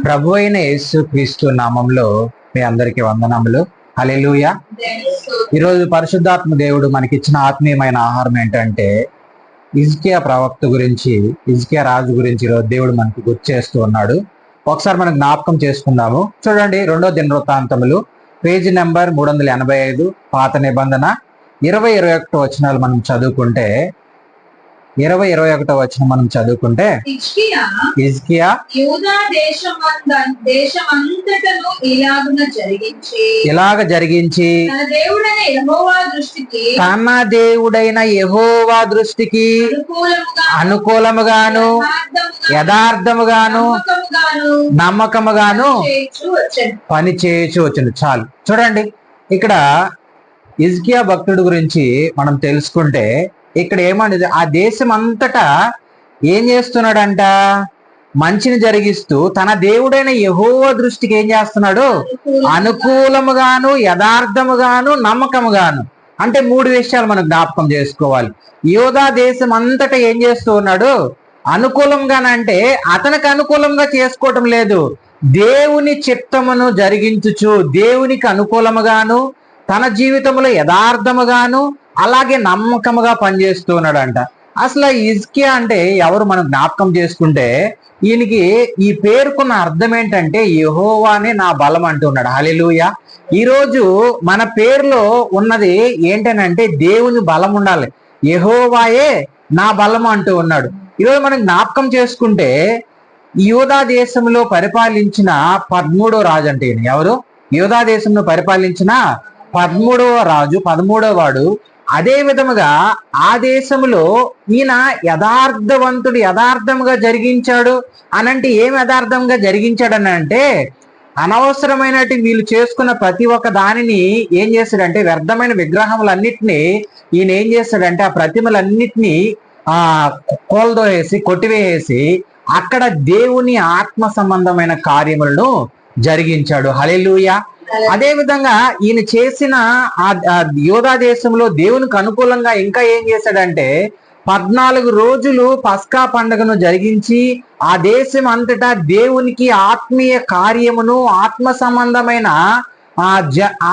ప్రభు అయిన యేసు క్రీస్తు నామంలో మీ అందరికి వందనములు. హల్లెలూయా. ఈరోజు పరిశుద్ధాత్మ దేవుడు మనకిచ్చిన ఆత్మీయమైన ఆహారం ఏంటంటే హిజ్కియా ప్రవక్త గురించి, హిజ్కియా రాజు గురించి ఈరోజు దేవుడు మనకి గుర్తు చేస్తూ ఉన్నాడు. ఒకసారి మనం జ్ఞాపకం చేసుకుందాము. చూడండి, 2వ దినవృత్తాంతములు పేజీ నెంబర్ 385, పాత నిబంధన 20-21 వచనాలు మనం చదువుకుంటే, 20-21 వచనం మనం చదువుకుంటే, హిజ్కియా యూదా దేశమంతటను ఇలాగ జరిగించి తన దేవుడైన యెహోవా దృష్టికి అనుకూలముగాను యథార్థముగాను నమ్మకముగాను పని చేయొచ్చు వచ్చింది. చాలు. చూడండి, ఇక్కడ హిజ్కియా భక్తుడి గురించి మనం తెలుసుకుంటే ఇక్కడ ఏమనేది, ఆ దేశం అంతటా ఏం చేస్తున్నాడంట? మంచిని జరిగిస్తూ తన దేవుడైన యెహోవా దృష్టికి ఏం చేస్తున్నాడు? అనుకూలముగాను యథార్థముగాను నమ్మకముగాను. అంటే 3 విషయాలు మనం జ్ఞాపకం చేసుకోవాలి. యూదా దేశం అంతటా ఏం చేస్తూ ఉన్నాడు? అనుకూలంగానంటే అతనికి అనుకూలంగా చేసుకోవటం లేదు, దేవుని చిత్తమును జరిగించుచు దేవునికి అనుకూలముగాను తన జీవితంలో యథార్థముగాను అలాగే నమ్మకముగా పనిచేస్తూ ఉన్నాడంట. అసలు హిజ్కియా అంటే ఎవరు మనం జ్ఞాపకం చేసుకుంటే, ఈయనకి ఈ పేరుకున్న అర్థం ఏంటంటే యెహోవానే నా బలం అంటున్నాడు. హల్లెలూయా. ఈరోజు మన పేరులో ఉన్నది ఏంటనంటే దేవుని బలం ఉండాలి. యెహోవాయే నా బలం అంటూ ఉన్నాడు. ఈరోజు మనం జ్ఞాపకం చేసుకుంటే యూదా దేశంలో పరిపాలించిన 13వ రాజు అంటే ఈయన ఎవరు? యూదా దేశంలో పరిపాలించిన 13వ రాజు, 13వ వాడు. అదే విధముగా ఆ దేశంలో ఈయన యథార్థవంతుడు, యథార్థంగా జరిగించాడు అనంటే ఏం యథార్థంగా జరిగించాడని అంటే, అనవసరమైనటి వీళ్ళు చేసుకున్న ప్రతి ఒక్క దానిని ఏం చేస్తాడంటే, వ్యర్థమైన విగ్రహములన్నిటినీ ఈయన ఏం చేస్తాడంటే ఆ ప్రతిమలన్నిటినీ కోల్దోవేసి కొట్టివేసి అక్కడ దేవుని ఆత్మ సంబంధమైన కార్యములను జరిగించాడు. హల్లెలూయా. అదే విధంగా ఈయన చేసిన ఆ యూదా దేశంలో దేవునికి అనుకూలంగా ఇంకా ఏం చేశాడంటే 14 రోజులు పస్కా పండుగను జరిగించి ఆ దేశం అంతటా దేవునికి ఆత్మీయ కార్యమును ఆత్మ సంబంధమైన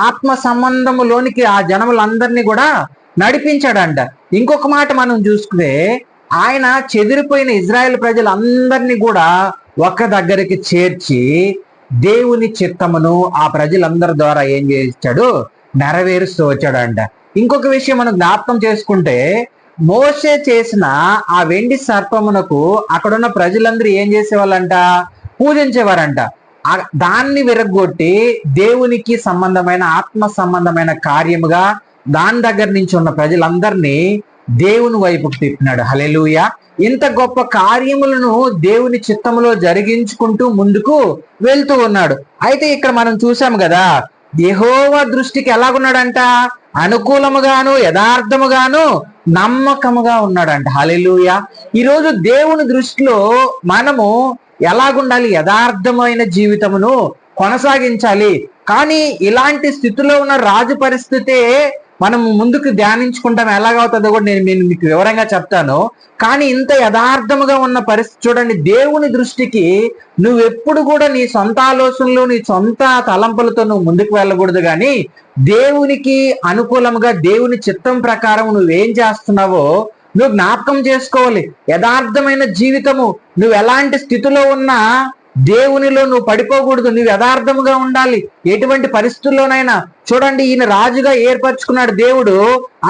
ఆత్మ సంబంధములోనికి ఆ జనములందరినీ కూడా నడిపించాడంట. ఇంకొక మాట మనం చూసుకుంటే, ఆయన చెదిరిపోయిన ఇజ్రాయెల్ ప్రజలందరినీ కూడా ఒక దగ్గరికి చేర్చి దేవుని చిత్తమును ఆ ప్రజలందరి ద్వారా ఏం చేశాడు? నెరవేరుస్తూ వచ్చాడంట. ఇంకొక విషయం మనం జ్ఞాపకం చేసుకుంటే, మోషే చేసిన ఆ వెండి సర్పమునకు అక్కడున్న ప్రజలందరూ ఏం చేసేవాళ్ళంట? పూజించేవారంట. దాన్ని విరగొట్టి దేవునికి సంబంధమైన ఆత్మ సంబంధమైన కార్యముగా దాని దగ్గర నుంచి ఉన్న ప్రజలందరినీ దేవుని వైపుకు తిప్పినాడు. హల్లెలూయా. ఇంత గొప్ప కార్యములను దేవుని చిత్తములో జరిగించుకుంటూ ముందుకు వెళ్తూ ఉన్నాడు. అయితే ఇక్కడ మనం చూసాం కదా, యెహోవా దృష్టికి ఎలాగున్నాడంట? అనుకూలముగాను యథార్థముగాను నమ్మకముగా ఉన్నాడంట. హల్లెలూయా. ఈరోజు దేవుని దృష్టిలో మనము ఎలాగుండాలి? యథార్థమైన జీవితమును కొనసాగించాలి. కానీ ఇలాంటి స్థితిలో ఉన్న రాజు పరిస్థితే మనం ముందుకు ధ్యానించుకుంటాం. ఎలాగవుతుందో కూడా నేను మీకు వివరంగా చెప్తాను. కానీ ఇంత యథార్థముగా ఉన్న పరిస్థితి చూడండి, దేవుని దృష్టికి నువ్వెప్పుడు కూడా నీ సొంత ఆలోచనలు నీ సొంత తలంపులతో నువ్వు ముందుకు వెళ్ళకూడదు. కానీ దేవునికి అనుకూలంగా దేవుని చిత్తం ప్రకారం నువ్వేం చేస్తున్నావో నువ్వు జ్ఞాపకం చేసుకోవాలి. యథార్థమైన జీవితము, నువ్వు ఎలాంటి స్థితిలో ఉన్నా దేవునిలో నువ్వు పడిపోకూడదు. నువ్వు యథార్థముగా ఉండాలి ఎటువంటి పరిస్థితుల్లోనైనా. చూడండి, ఈయన రాజుగా ఏర్పరచుకున్నాడు దేవుడు.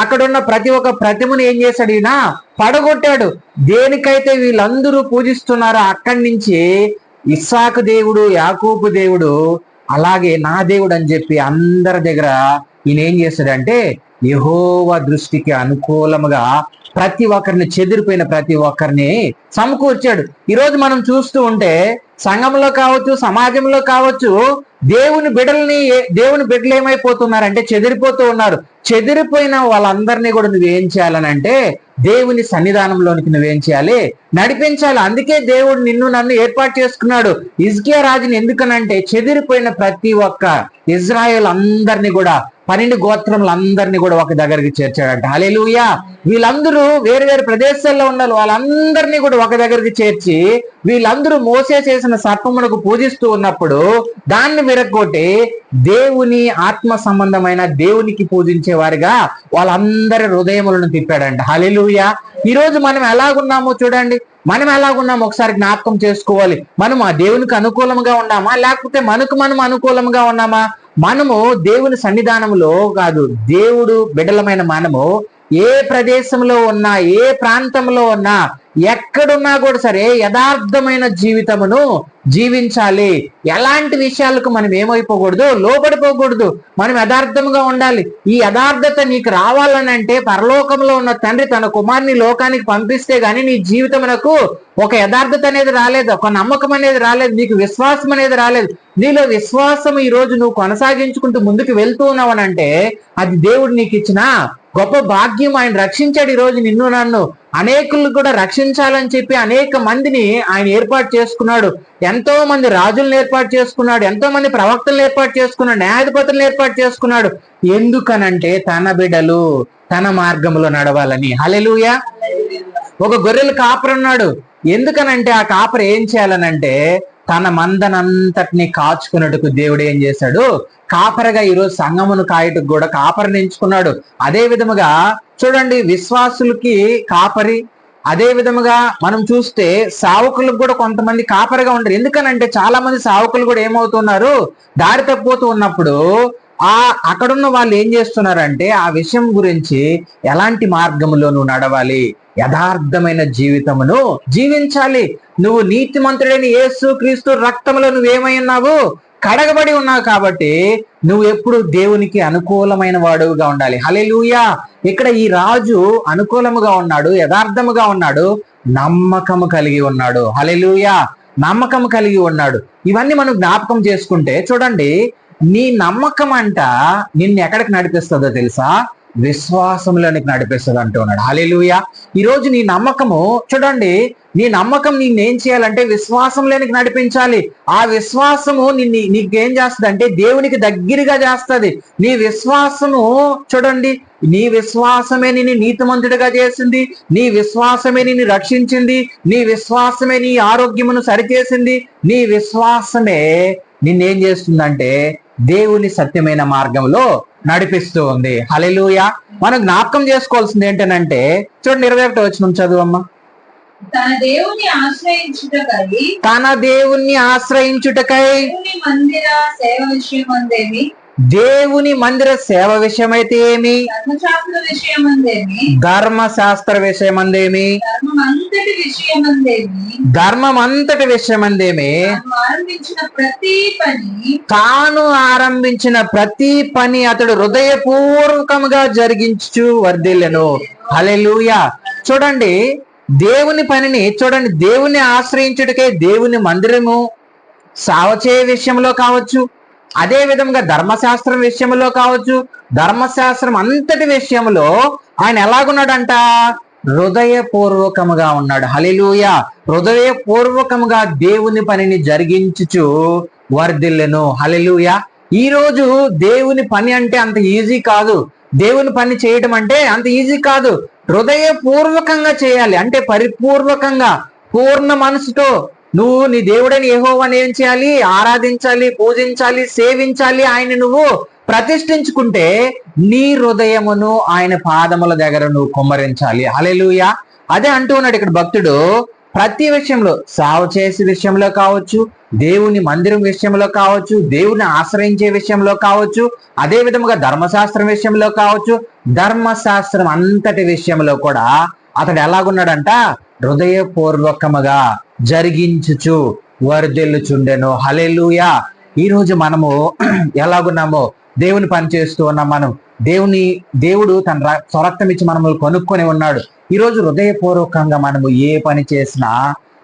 అక్కడున్న ప్రతి ఒక్క ప్రతిమను ఏం చేశాడు? ఈయన పడగొట్టాడు. దేనికైతే వీళ్ళందరూ పూజిస్తున్నారో అక్కడి నుంచి ఇస్సాకు దేవుడు, యాకోబు దేవుడు, అలాగే నా దేవుడు అని చెప్పి అందరి దగ్గర ఈయన ఏం చేశాడంటే యెహోవా దృష్టికి అనుకూలముగా ప్రతి ఒక్కరిని, చెదిరిపోయిన ప్రతి ఒక్కరిని సమకూర్చాడు. ఈరోజు మనం చూస్తూ ఉంటే సంఘంలో కావచ్చు, సమాజంలో కావచ్చు, దేవుని బిడ్డలు ఏమైపోతున్నారంటే చెదిరిపోతూ ఉన్నారు. చెదిరిపోయిన వాళ్ళందరినీ కూడా నువ్వేం చేయాలనంటే దేవుని సన్నిధానంలోనికి నువ్వేం చేయాలి? నడిపించాలి. అందుకే దేవుడు నిన్ను నన్ను ఏర్పాటు చేసుకున్నాడు. హిజ్కియా రాజుని ఎందుకనంటే చెదిరిపోయిన ప్రతి ఒక్క ఇజ్రాయేల్ అందరినీ కూడా 12 గోత్రములందరినీ కూడా ఒక దగ్గరికి చేర్చాడంట. హల్లెలూయా. వీళ్ళందరూ వేరు వేరు ప్రదేశాల్లో ఉన్నారు, వాళ్ళందరినీ కూడా ఒక దగ్గరికి చేర్చి వీళ్ళందరూ మోసే చేసిన సర్పమునకు పూజిస్తూ ఉన్నప్పుడు దాన్ని విరగొట్టి దేవుని ఆత్మ సంబంధమైన దేవునికి పూజించే వారిగా వాళ్ళందరి హృదయములను తిప్పాడంట. హల్లెలూయా. ఈ రోజు మనం ఎలాగున్నామో చూడండి, మనం ఎలాగున్నామో ఒకసారి జ్ఞాపకం చేసుకోవాలి. మనం ఆ దేవునికి అనుకూలంగా ఉన్నామా, లేకపోతే మనం అనుకూలంగా ఉన్నామా? మనము దేవుని సన్నిధానంలో కాదు, దేవుడు బిడ్డలమైన మనము ఏ ప్రదేశంలో ఉన్నా, ఏ ప్రాంతంలో ఉన్నా, ఎక్కడున్నా కూడా సరే యథార్థమైన జీవితమును జీవించాలి. ఎలాంటి విషయాలకు మనం ఏమైపోకూడదు, లోబడిపోకూడదు. మనం యథార్థంగా ఉండాలి. ఈ యథార్థత నీకు రావాలని అంటే పరలోకంలో ఉన్న తండ్రి తన కుమారుని లోకానికి పంపిస్తే గానీ నీ జీవితమునకు ఒక యథార్థత అనేది రాలేదు, ఒక నమ్మకం అనేది రాలేదు, నీకు విశ్వాసం అనేది రాలేదు. నీలో విశ్వాసం ఈ రోజు నువ్వు కొనసాగించుకుంటూ ముందుకు వెళ్తూ ఉన్నావనంటే అది దేవుడు నీకు ఇచ్చిన గొప్ప భాగ్యం. ఆయన రక్షించాడు ఈ రోజు నిన్ను నన్ను. అనేకులు కూడా రక్షించాలని చెప్పి అనేక మందిని ఆయన ఏర్పాటు చేసుకున్నాడు. ఎంతో మంది రాజులను ఏర్పాటు చేసుకున్నాడు, ఎంతో మంది ప్రవక్తలను ఏర్పాటు చేసుకున్నాడు, న్యాయాధిపతులను ఏర్పాటు చేసుకున్నాడు. ఎందుకనంటే తన బిడ్డలు తన మార్గంలో నడవాలని. హల్లెలూయా. ఒక గొర్రెల కాపరి ఉన్నాడు. ఎందుకనంటే ఆ కాపరి ఏం చేయాలనంటే తన మందనంతటిని కాచుకున్నట్టుకు దేవుడు ఏం చేశాడు, కాపరగా ఈరోజు సంఘమును కాయటకు కూడా కాపరిని ఎంచుకున్నాడు. అదే విధముగా చూడండి, విశ్వాసులకి కాపరి, అదే విధముగా మనం చూస్తే సావుకులకు కూడా కొంతమంది కాపరిగా ఉంటారు. ఎందుకనంటే చాలా మంది సావుకులు కూడా ఏమవుతున్నారు, దారి తప్పిపోతూ ఉన్నప్పుడు అక్కడున్న వాళ్ళు ఏం చేస్తున్నారంటే ఆ విషయం గురించి ఎలాంటి మార్గంలో నువ్వు నడవాలి, యథార్థమైన జీవితమును జీవించాలి. నువ్వు నీతిమంతుడైన యేసు క్రీస్తు రక్తంలో నువ్వేమై ఉన్నావు, కడగబడి ఉన్నావు. కాబట్టి నువ్వు ఎప్పుడు దేవునికి అనుకూలమైన వాడుగా ఉండాలి. హల్లెలూయా. ఇక్కడ ఈ రాజు అనుకూలముగా ఉన్నాడు, యథార్థముగా ఉన్నాడు, నమ్మకము కలిగి ఉన్నాడు. హల్లెలూయా. నమ్మకం కలిగి ఉన్నాడు. ఇవన్నీ మనం జ్ఞాపకం చేసుకుంటే చూడండి, నీ నమ్మకం అంట నిన్ను ఎక్కడికి నడిపిస్తుందో తెలుసా, విశ్వాసంలోనికి నడిపిస్తుంది అంటున్నాడు. హల్లెలూయా. ఈ రోజు నీ నమ్మకము చూడండి, నీ నమ్మకం నిన్నేం చేయాలంటే విశ్వాసంలోనికి నడిపించాలి. ఆ విశ్వాసము నీకేం చేస్తుంది అంటే దేవునికి దగ్గరగా చేస్తుంది. నీ విశ్వాసము చూడండి, నీ విశ్వాసమే నిన్ను నీతిమంతుడిగా చేసింది, నీ విశ్వాసమే నిన్ను రక్షించింది, నీ విశ్వాసమే నీ ఆరోగ్యమును సరిచేసింది, నీ విశ్వాసమే నిన్నేం చేస్తుందంటే దేవుని సత్యమైన మార్గంలో నడిపిస్తూ ఉంది. హల్లెలూయా. మనం జ్ఞాపకం చేసుకోవాల్సింది ఏంటనంటే చూడండి, 21వ వచనం చదువమ్మా. తన దేవుని ఆశ్రయించుటకై దేవుని మందిర సేవ విషయమైతే ఏమి, ధర్మశాస్త్ర విషయమందేమి, ధర్మమంతటి విషయమందేమి, తాను ఆరంభించిన ప్రతి పని అతడు హృదయపూర్వకంగా జరిగించు వర్ధిల్లెను. హల్లెలూయా. చూడండి, దేవుని పనిని చూడండి, దేవుని ఆశ్రయించుటకే దేవుని మందిరము సావచే విషయంలో కావచ్చు, అదే విధంగా ధర్మశాస్త్రం విషయంలో కావచ్చు, ధర్మశాస్త్రం అంతటి విషయంలో ఆయన ఎలాగున్నాడంట, హృదయపూర్వకముగా ఉన్నాడు. హల్లెలూయా. హృదయపూర్వకముగా దేవుని పనిని జరిగించుచు వర్ధిల్లెను. హల్లెలూయా. ఈ రోజు దేవుని పని అంటే అంత ఈజీ కాదు. దేవుని పని చేయటం అంటే అంత ఈజీ కాదు. హృదయపూర్వకంగా చేయాలి, అంటే పరిపూర్వకంగా పూర్ణ మనసుతో నువ్వు నీ దేవుడని యెహోవాని ఏం చేయాలి, ఆరాధించాలి, పూజించాలి, సేవించాలి. ఆయన నువ్వు ప్రతిష్ఠించుకుంటే నీ హృదయమును ఆయన పాదముల దగ్గర నువ్వు కుమ్మరించాలి. హల్లెలూయా. అదే అంటూ ఉన్నాడు ఇక్కడ భక్తుడు. ప్రతి విషయంలో, సావు చేసే విషయంలో కావచ్చు, దేవుని మందిరం విషయంలో కావచ్చు, దేవుని ఆశ్రయించే విషయంలో కావచ్చు, అదే విధముగా ధర్మశాస్త్రం విషయంలో కావచ్చు, ధర్మశాస్త్రం అంతటి విషయంలో కూడా అతడు ఎలాగున్నాడంట, హృదయపూర్వకముగా జరిగించుచు వర్ధిల్లుచుండెను. హల్లెలూయా. ఈ రోజు మనము ఎలాగున్నామో దేవుని పని చేస్తూ ఉన్నాం. మనం దేవుడు తన స్వరక్తం ఇచ్చి మనల్ని కొనుక్కొని ఉన్నాడు. ఈ రోజు హృదయపూర్వకంగా మనము ఏ పని చేసినా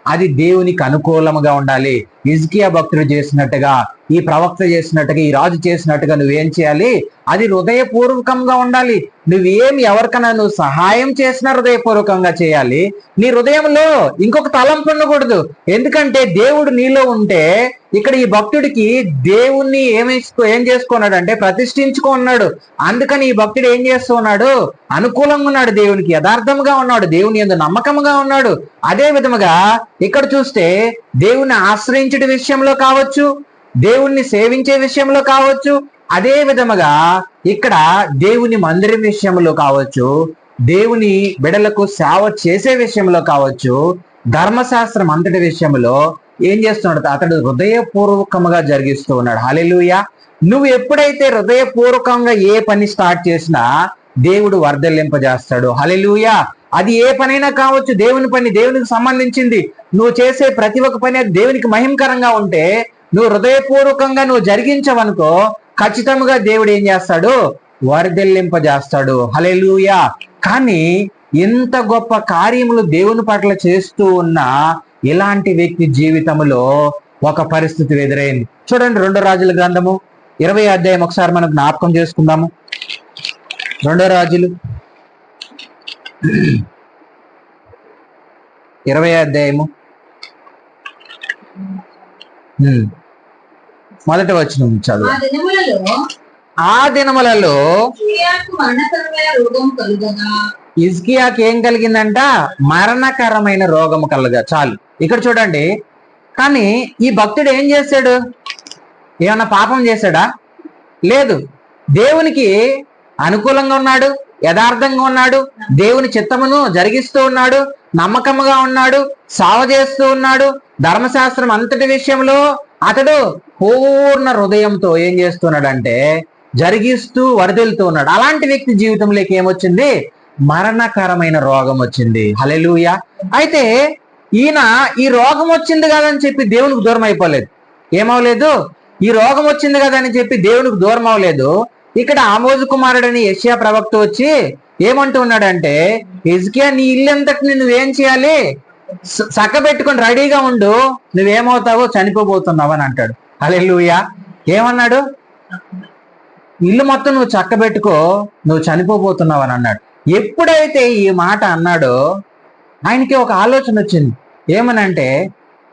అది దేవునికి అనుకూలముగా ఉండాలి. హిజ్కియా భక్తుడు చేసినట్టుగా, ఈ ప్రవక్త చేసినట్టుగా, ఈ రాజు చేసినట్టుగా నువ్వేం చేయాలి, అది హృదయపూర్వకంగా ఉండాలి. నువ్వేమి ఎవరికైనా నువ్వు సహాయం చేసినా హృదయపూర్వకంగా చేయాలి. నీ హృదయంలో ఇంకొక తలంపు ఉండకూడదు. ఎందుకంటే దేవుడు నీలో ఉంటే ఇక్కడ ఈ భక్తుడికి దేవుణ్ణి ఏం చేసుకున్నాడు అంటే ప్రతిష్ఠించుకున్నాడు. అందుకని ఈ భక్తుడు ఏం చేస్తూ ఉన్నాడు? అనుకూలంగా ఉన్నాడు, దేవునికి యథార్థంగా ఉన్నాడు, దేవుని యందు నమ్మకంగా ఉన్నాడు. అదే విధముగా ఇక్కడ చూస్తే దేవుణ్ణి ఆశ్రయించే విషయంలో కావచ్చు, దేవుణ్ణి సేవించే విషయంలో కావచ్చు, అదే విధముగా ఇక్కడ దేవుని మందిరం విషయంలో కావచ్చు, దేవుని బిడలకు సేవ చేసే విషయంలో కావచ్చు, ధర్మశాస్త్రం అంతటి విషయంలో ఏం చేస్తున్నాడు? అతడు హృదయపూర్వకంగా జరిగిస్తూ ఉన్నాడు. హల్లెలూయా. నువ్వు ఎప్పుడైతే హృదయపూర్వకంగా ఏ పని స్టార్ట్ చేసినా దేవుడు వర్ధలింపజేస్తాడు. హల్లెలూయా. అది ఏ పనైనా కావచ్చు, దేవుని పని, దేవునికి సంబంధించింది. నువ్వు చేసే ప్రతి ఒక్క పని అది దేవునికి మహిమకరంగా ఉంటే, నువ్వు హృదయపూర్వకంగా నువ్వు జరిగించవనుకో, ఖచ్చితంగా దేవుడు ఏం చేస్తాడు? వర్ధలింపజేస్తాడు. హల్లెలూయా. కానీ ఎంత గొప్ప కార్యములు దేవుని పట్ల చేస్తూ ఉన్న ఇలాంటి వ్యక్తి జీవితంలో ఒక పరిస్థితి ఎదురైంది. చూడండి, 2 రాజుల గ్రంథము 20వ అధ్యాయం ఒకసారి మనం జ్ఞాపకం చేసుకుందాము. 2 రాజులు 20వ అధ్యాయము మొదటి వచనం చదువు. ఆ దినములలో హిజ్కియాకు ఏం కలిగిందంట? మరణకరమైన రోగము కలగా. చాలు, ఇక్కడ చూడండి. కానీ ఈ భక్తుడు ఏం చేశాడు? ఏమన్నా పాపం చేశాడా? లేదు. దేవునికి అనుకూలంగా ఉన్నాడు, యథార్థంగా ఉన్నాడు, దేవుని చిత్తమును జరిగిస్తూ ఉన్నాడు, నమ్మకముగా ఉన్నాడు, సేవ చేస్తూ ఉన్నాడు. ధర్మశాస్త్రం అంతటి విషయంలో అతడు పూర్ణ హృదయంతో ఏం చేస్తున్నాడంటే జరిగిస్తూ వరదలుతూ ఉన్నాడు. అలాంటి వ్యక్తి జీవితంలోకి ఏమొచ్చింది? మరణకరమైన రోగం వచ్చింది. హల్లెలూయా. అయితే ఈయన ఈ రోగం వచ్చింది కదని చెప్పి దేవునికి దూరం అయిపోలేదు. ఏమవలేదు? ఈ రోగం వచ్చింది కదా అని చెప్పి దేవునికి దూరం అవ్వలేదు. ఇక్కడ ఆమోజు కుమారుడని యెషయా ప్రవక్త వచ్చి ఏమంటూ ఉన్నాడంటే, హిజ్కియా, నీ ఇల్లంతటిని నువ్వేం చేయాలి? చక్కబెట్టుకొని రెడీగా ఉండు, నువ్వేమవుతావో చనిపోబోతున్నావు అని అంటాడు. హల్లెలూయా. ఏమన్నాడు? ఇల్లు మొత్తం నువ్వు చక్కబెట్టుకో, నువ్వు చనిపోబోతున్నావు అని అన్నాడు. ఎప్పుడైతే ఈ మాట అన్నాడో ఆయనకి ఒక ఆలోచన వచ్చింది. ఏమనంటే,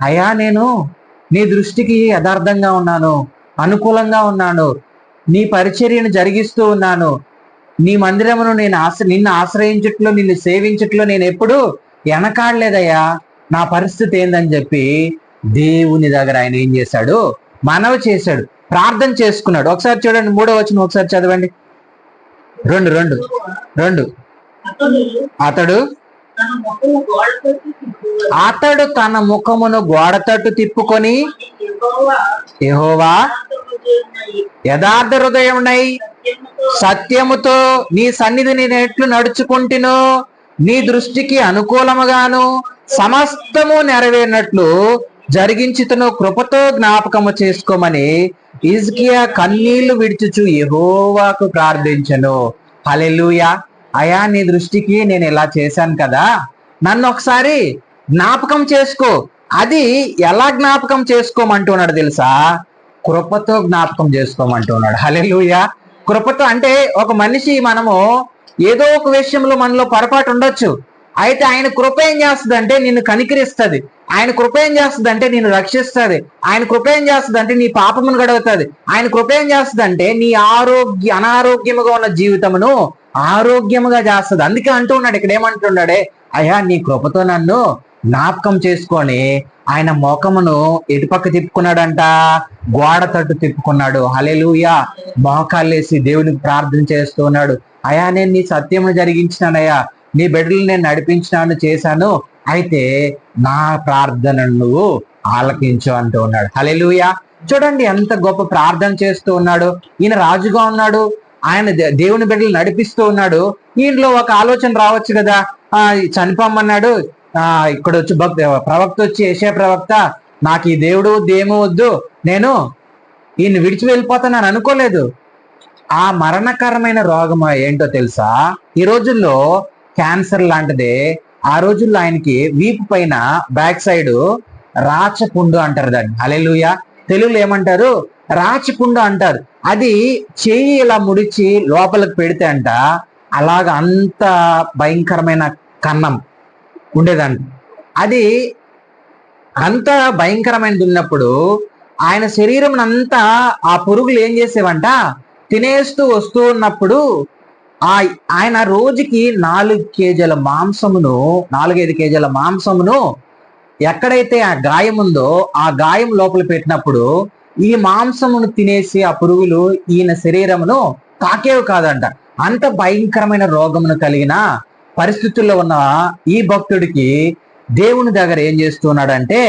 అయ్యా, నేను నీ దృష్టికి యథార్థంగా ఉన్నాను, అనుకూలంగా ఉన్నాను, నీ పరిచర్యను జరిగిస్తూ ఉన్నాను, నీ మందిరమును నిన్ను ఆశ్రయించట్లో, నిన్ను సేవించట్లో నేను ఎప్పుడు వెనకాడలేదయ్యా, నా పరిస్థితి ఏందని చెప్పి దేవుని దగ్గర ఆయన ఏం చేశాడు? మనవి చేశాడు, ప్రార్థన చేసుకున్నాడు. ఒకసారి చూడండి, 3వ వచనం ఒకసారి చదవండి. 2 అతడు తన ముఖమును గోడ తట్టు తిప్పుకొని, యెహోవా, యథార్థ హృదయమునై సత్యముతో నీ సన్నిధిని నేను ఎట్లు నడుచుకుంటును, నీ దృష్టికి అనుకూలముగాను సమస్తము నెరవేరినట్లు జరిగించుతును, కృపతో జ్ఞాపకము చేసుకోమని హిజ్కియా కన్నీళ్లు విడిచుచు యెహోవాకు ప్రార్థించెను. హల్లెలూయా. అయా, నీ దృష్టికి నేను ఇలా చేశాను కదా, నన్ను ఒకసారి జ్ఞాపకం చేసుకో. అది ఎలా జ్ఞాపకం చేసుకోమంటున్నాడు తెలుసా? కృపతో జ్ఞాపకం చేసుకోమంటున్నాడు. హల్లెలూయా. కృపతో అంటే ఒక మనిషి, మనము ఏదో ఒక విషయంలో మనలో పొరపాటు ఉండొచ్చు. అయితే ఆయన కృప ఏం చేస్తుంది అంటే నిన్ను కనికరిస్తుంది. ఆయన కృప ఏం చేస్తుంది అంటే నిన్ను రక్షిస్తుంది. ఆయన కృప ఏం చేస్తుంది అంటే నీ పాపమును గడవుతుంది. ఆయన కృప ఏం చేస్తుంది అంటే నీ అనారోగ్యముగా ఉన్న జీవితమును ఆరోగ్యముగా చేస్తుంది. అందుకే అంటూ ఉన్నాడు, ఇక్కడ ఏమంటున్నాడే, అయ్యా, నీ కృపతో నన్ను జ్ఞాపకం చేసుకొని ఆయన మోకమును ఎటుపక్క తిప్పుకున్నాడంట? గోడ తట్టు తిప్పుకున్నాడు. హల్లెలూయా. మోకాళ్ళేసి దేవునికి ప్రార్థన చేస్తూ ఉన్నాడు. అయ్యా, నేను నీ సత్యము జరిగించినానయ్యా, నీ బిడ్డలు నేను నడిపించినాను, చేశాను, అయితే నా ప్రార్థనను నువ్వు ఆలకించు అంటూ ఉన్నాడు. హల్లెలూయా. చూడండి ఎంత గొప్ప ప్రార్థన చేస్తూ ఉన్నాడు. ఈయన రాజుగా ఉన్నాడు, ఆయన దేవుని బిడ్డలు నడిపిస్తూ ఉన్నాడు. ఈయనలో ఒక ఆలోచన రావచ్చు కదా, చనిపోమన్నాడు. ఇక్కడ వచ్చి ప్రవక్త వచ్చి, యెషయా ప్రవక్త, నాకు ఈ దేవుడు దేమో వద్దు, నేను ఈయన విడిచి వెళ్ళిపోతానని అనుకోలేదు. ఆ మరణకరమైన రోగం ఏంటో తెలుసా? ఈ రోజుల్లో క్యాన్సర్ లాంటిదే. ఆ రోజుల్లో ఆయనకి వీపు పైన బ్యాక్ సైడ్ రాచపుండు అంటారు దాన్ని. హల్లెలూయా. తెలుగులో ఏమంటారు? రాచపుండు అంటారు. అది చెయ్యి ఇలా ముడిచి లోపలికి పెడితే అంట, అలాగ అంత భయంకరమైన కన్నం ఉండేదంట. అది అంత భయంకరమైనది ఉన్నప్పుడు ఆయన శరీరం అంతా ఆ పురుగులు ఏం చేసేవంట, తినేస్తూ వస్తూ ఉన్నప్పుడు ఆయన రోజుకి 4 కేజీల మాంసమును 4-5 కేజీల మాంసమును ఎక్కడైతే ఆ గాయం ఉందో ఆ గాయం లోపల పెట్టినప్పుడు ఈ మాంసమును తినేసి ఆ పురుగులు ఈయన శరీరమును తాకేవి కాదంట. అంత భయంకరమైన రోగమును కలిగిన పరిస్థితుల్లో ఉన్న ఈ భక్తుడికి దేవుని దగ్గర ఏం చేస్తున్నాడంటే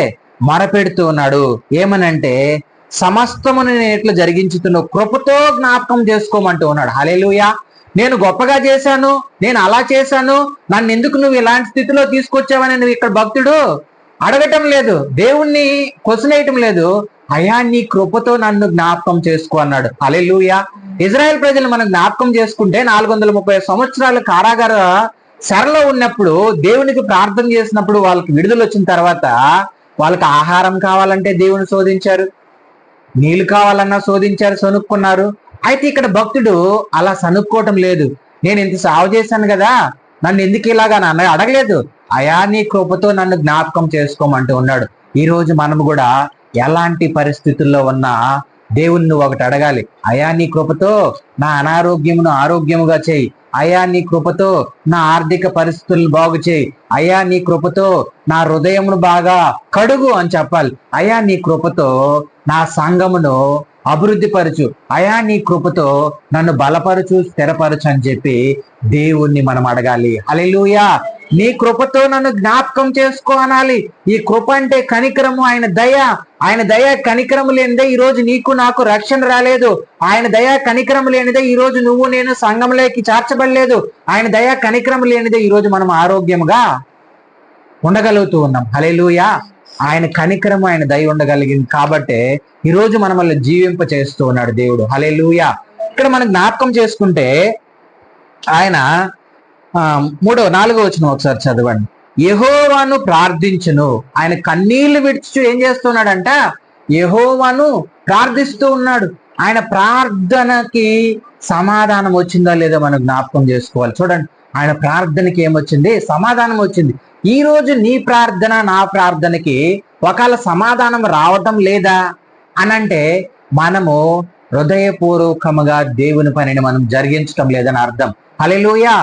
మొరపెడుతూ ఉన్నాడు. ఏమనంటే, సమస్తమును నేను ఎట్లా జరిగించుతున్న కృపతో జ్ఞాపకం చేసుకోమంటూ ఉన్నాడు. హల్లెలూయా. నేను గొప్పగా చేశాను, నేను అలా చేశాను, నన్ను ఎందుకు నువ్వు ఇలాంటి స్థితిలో తీసుకొచ్చావని నువ్వు ఇక్కడ భక్తుడు అడగటం లేదు, దేవుణ్ణి కొసనేయటం లేదు. అయ్యా నీ కృపతో నన్ను జ్ఞాపకం చేసుకో అన్నాడు. హల్లెలూయా. ఇజ్రాయెల్ ప్రజలు మనం జ్ఞాపకం చేసుకుంటే 430 సంవత్సరాలు కారాగార చెరలో ఉన్నప్పుడు దేవునికి ప్రార్థన చేసినప్పుడు వాళ్ళకి విడుదల వచ్చిన తర్వాత వాళ్ళకి ఆహారం కావాలంటే దేవుని శోధించారు, నీళ్లు కావాలన్నా శోధించారు, సనుక్కున్నారు. అయితే ఇక్కడ భక్తుడు అలా సనుక్కోవటం లేదు. నేను ఇంత సాగు చేశాను కదా, నన్ను ఎందుకు ఇలాగా నన్ను అడగలేదు, అయా నీ కృపతో నన్ను జ్ఞాపకం చేసుకోమంటూ ఉన్నాడు. ఈ రోజు మనము కూడా ఎలాంటి పరిస్థితుల్లో ఉన్నా దేవుణ్ణి ఒకటి అడగాలి. అయా నీ కృపతో నా అనారోగ్యమును ఆరోగ్యముగా చేయి, అయా నీ కృపతో నా ఆర్థిక పరిస్థితులను బాగు చేయి, అయా నీ కృపతో నా హృదయమును బాగా కడుగు అని చెప్పాలి. అయా నీ కృపతో నా సంఘమును అభివృద్ధి పరచు, అయా నీ కృపతో నన్ను బలపరచు, స్థిరపరచు అని చెప్పి దేవుణ్ణి మనం అడగాలి. హల్లెలూయా. నీ కృపతో నన్ను జ్ఞాపకం చేసుకో అనాలి. ఈ కృప అంటే కనికరము, ఆయన దయ. ఆయన దయ కనికరము లేనిదే ఈ రోజు నీకు నాకు రక్షణ రాలేదు. ఆయన దయ కనికరము లేనిదే ఈ రోజు నువ్వు నేను సంఘంలోకి చేర్చబడలేదు. ఆయన దయ కనికరము లేనిదే ఈ రోజు మనం ఆరోగ్యముగా ఉండగలుగుతూ ఉన్నాం. హల్లెలూయా. ఆయన కనికరము, ఆయన దయ ఉండగలిగింది కాబట్టే ఈ రోజు మనల్ని జీవింప చేస్తూ ఉన్నాడు దేవుడు. హల్లెలూయా. ఇక్కడ మనం జ్ఞాపకం చేసుకుంటే ఆయన 4వ వచనం ఒకసారి చదవండి. యెహోవాను ప్రార్థించును. ఆయన కన్నీళ్లు విడుచు ఏం చేస్తున్నాడంట, యెహోవాను ప్రార్థిస్తూ ఉన్నాడు. ఆయన ప్రార్థనకి సమాధానం వచ్చిందా లేదా మనం జ్ఞాపకం చేసుకోవాలి. చూడండి, ఆయన ప్రార్థనకి ఏమొచ్చింది, సమాధానం వచ్చింది. ఈ రోజు నీ ప్రార్థన నా ప్రార్థనకి ఒకవేళ సమాధానం రావటం లేదా అనంటే మనము హృదయపూర్వకముగా దేవుని పనిని మనం జరిగించటం లేదని అర్థం. హల్లెలూయా.